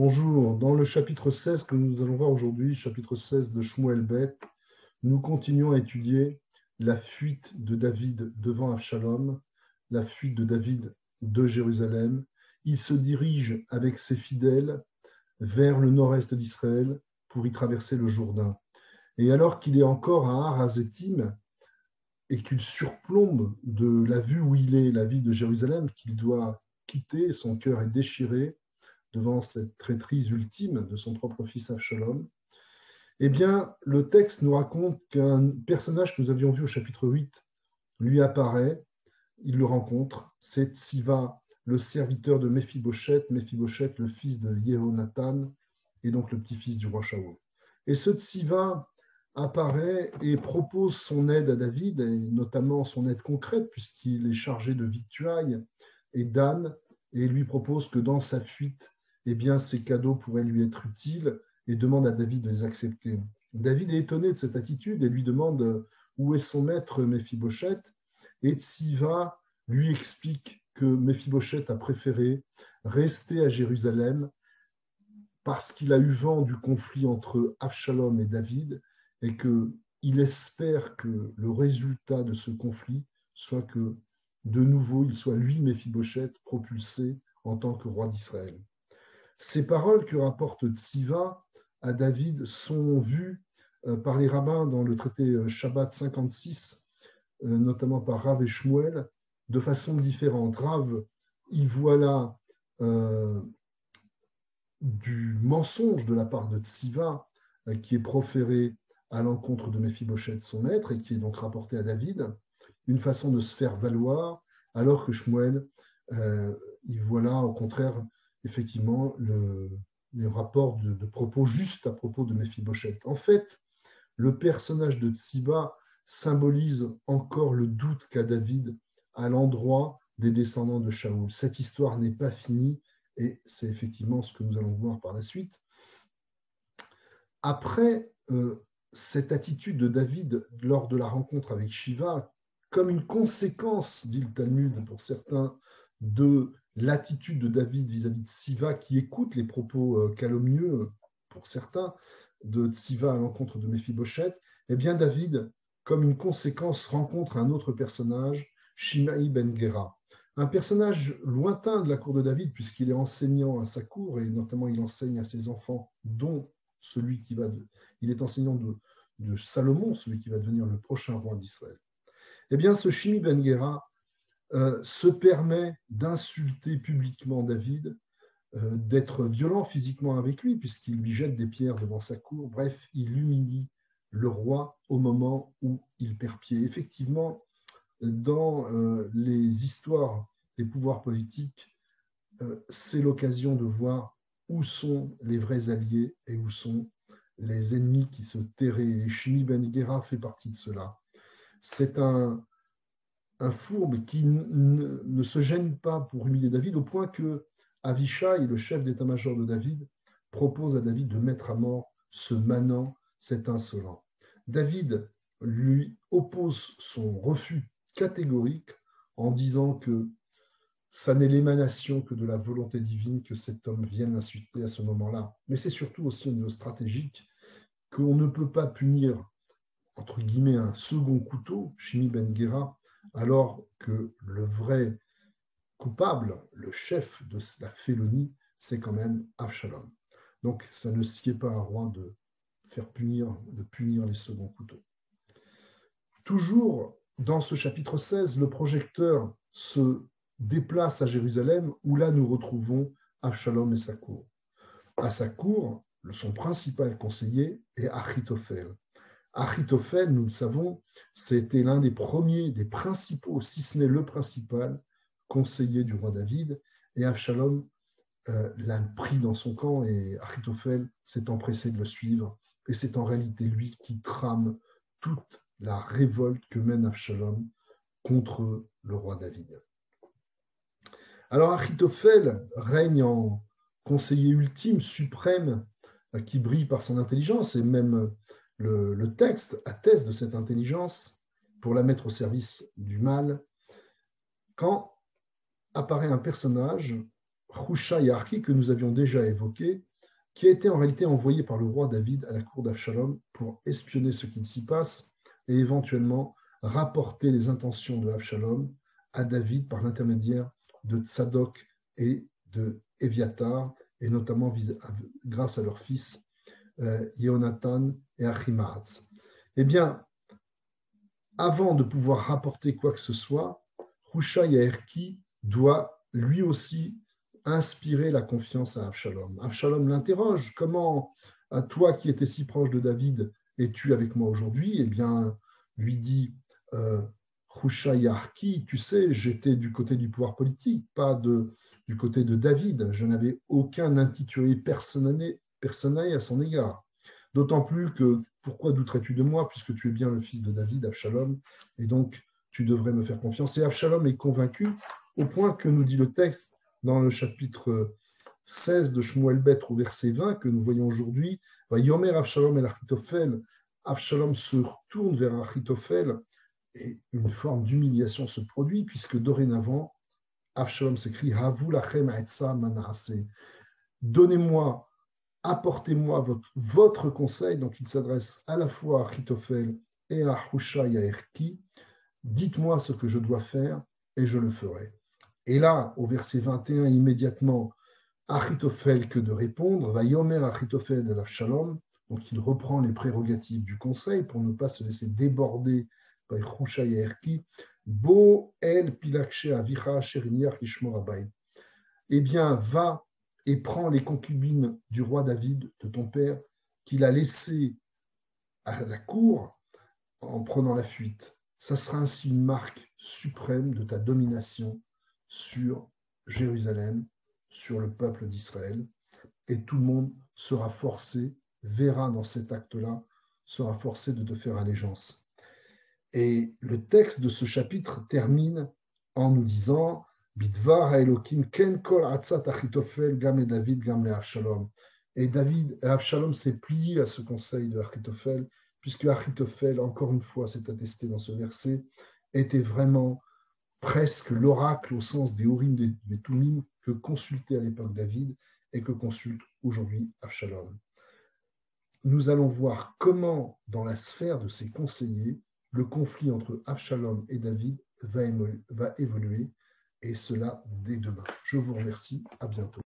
Bonjour, dans le chapitre 16 que nous allons voir aujourd'hui, chapitre 16 de Shmuel Beth, nous continuons à étudier la fuite de David devant Absalom, la fuite de David de Jérusalem. Il se dirige avec ses fidèles vers le nord-est d'Israël pour y traverser le Jourdain. Et alors qu'il est encore à Har-Hazétim et qu'il surplombe de la vue où il est, la ville de Jérusalem, qu'il doit quitter, son cœur est déchiré devant cette traîtrise ultime de son propre fils Absalom, eh bien, le texte nous raconte qu'un personnage que nous avions vu au chapitre 8 lui apparaît, il le rencontre, c'est Tsiva, le serviteur de Méphibosheth, Méphibosheth, le fils de Yehonatan, et donc le petit-fils du roi Shaoul. Et ce Tsiva apparaît et propose son aide à David, et notamment son aide concrète, puisqu'il est chargé de victuailles et d'ânes, et lui propose que dans sa fuite, eh bien, ces cadeaux pourraient lui être utiles et demande à David de les accepter. David est étonné de cette attitude et lui demande où est son maître Méphibosheth, et Tsiva lui explique que Méphibosheth a préféré rester à Jérusalem parce qu'il a eu vent du conflit entre Absalom et David et qu'il espère que le résultat de ce conflit soit que de nouveau il soit lui, Méphibosheth, propulsé en tant que roi d'Israël. Ces paroles que rapporte Tsiva à David sont vues par les rabbins dans le traité Shabbat 56, notamment par Rav et Shmuel, de façon différente. Rav, il voit là du mensonge de la part de Tsiva qui est proféré à l'encontre de Méphibosheth, son maître, et qui est donc rapporté à David, une façon de se faire valoir, alors que Shmuel, il voit là, au contraire, effectivement, les rapports de propos justes à propos de Méphibosheth. En fait, le personnage de Tsiva symbolise encore le doute qu'a David à l'endroit des descendants de Shaoul. Cette histoire n'est pas finie et c'est effectivement ce que nous allons voir par la suite. Après cette attitude de David lors de la rencontre avec Shiva, comme une conséquence, dit le Talmud pour certains, de l'attitude de David vis-à-vis de Tsiva, qui écoute les propos calomnieux, pour certains, de Tsiva à l'encontre de Méphibosheth, eh bien David, comme une conséquence, rencontre un autre personnage, Shimei ben Gera. Un personnage lointain de la cour de David, puisqu'il est enseignant à sa cour, et notamment il enseigne à ses enfants, dont celui qui va... Il est enseignant de Salomon, celui qui va devenir le prochain roi d'Israël. Eh bien, ce Shimei ben Gera se permet d'insulter publiquement David, d'être violent physiquement avec lui, puisqu'il lui jette des pierres devant sa cour. Bref, il humilie le roi au moment où il perd pied. Effectivement, dans les histoires des pouvoirs politiques, c'est l'occasion de voir où sont les vrais alliés et où sont les ennemis qui se terraient. Et Shimei ben Gera fait partie de cela. C'est un fourbe qui ne se gêne pas pour humilier David, au point que Avishai, le chef d'état-major de David, propose à David de mettre à mort ce manant, cet insolent. David lui oppose son refus catégorique en disant que ça n'est l'émanation que de la volonté divine que cet homme vienne l'insulter à ce moment-là. Mais c'est surtout aussi au niveau stratégique qu'on ne peut pas punir, entre guillemets, un second couteau, Shimei ben Gera, alors que le vrai coupable, le chef de la félonie, c'est quand même Absalom. Donc ça ne sied pas à un roi de punir les seconds couteaux. Toujours dans ce chapitre 16, le projecteur se déplace à Jérusalem, où là nous retrouvons Absalom et sa cour. À sa cour, son principal conseiller est Achitophel. Achitophel, nous le savons, c'était l'un des premiers, des principaux, si ce n'est le principal conseiller du roi David, et Absalom l'a pris dans son camp et Achitophel s'est empressé de le suivre. Et c'est en réalité lui qui trame toute la révolte que mène Absalom contre le roi David. Alors Achitophel règne en conseiller ultime, suprême, qui brille par son intelligence, et même le texte atteste de cette intelligence pour la mettre au service du mal, quand apparaît un personnage, Hushai Arki, que nous avions déjà évoqué, qui a été en réalité envoyé par le roi David à la cour d'Avshalom pour espionner ce qu'il s'y passe et éventuellement rapporter les intentions de Avshalom à David par l'intermédiaire de Tzadok et de Éviatar, et notamment grâce à leur fils Yonatan et Achimaatz. Eh bien, avant de pouvoir rapporter quoi que ce soit, Hushai Yaerki doit lui aussi inspirer la confiance à Avshalom. Avshalom l'interroge, comment, à toi qui étais si proche de David, es-tu avec moi aujourd'hui? Eh bien, lui dit Hushai Yaerki, tu sais, j'étais du côté du pouvoir politique, pas du côté de David. Je n'avais aucun intitulé personnel à son égard. D'autant plus que, pourquoi douterais-tu de moi, puisque tu es bien le fils de David, Avshalom, et donc tu devrais me faire confiance. Et Avshalom est convaincu, au point que nous dit le texte dans le chapitre 16 de Shmuel Bet au verset 20, que nous voyons aujourd'hui, Yomer Avshalom el Achitophel, Avshalom se retourne vers Achitophel, et une forme d'humiliation se produit, puisque dorénavant, Avshalom s'écrit, Havu lachem etza manaase, donnez-moi, apportez-moi votre conseil. Donc il s'adresse à la fois à Achitophel et à Hushai Yaerki. Dites-moi ce que je dois faire et je le ferai. Et là, au verset 21, immédiatement, Achitophel que de répondre, va yomer Achitophel de l'Avshalom, donc il reprend les prérogatives du conseil pour ne pas se laisser déborder par Hushai Yaerki. Bo el pilakshe avicha sheriniach lishmor abayit. Eh bien, va et prends les concubines du roi David, de ton père, qu'il a laissées à la cour en prenant la fuite. Ça sera ainsi une marque suprême de ta domination sur Jérusalem, sur le peuple d'Israël, et tout le monde sera forcé, verra dans cet acte-là, sera forcé de te faire allégeance. Et le texte de ce chapitre termine en nous disant Bidvar Elokim ken kol atzat Achitophel gam le David gam le Avshalom. Et David et Avshalom s'est plié à ce conseil de Achitophel, puisque Achitophel, encore une fois, c'est attesté dans ce verset, était vraiment presque l'oracle au sens des Urim, des Tumim que consultait à l'époque David et que consulte aujourd'hui Avshalom. Nous allons voir comment, dans la sphère de ses conseillers, le conflit entre Avshalom et David va évoluer, et cela dès demain. Je vous remercie, à bientôt.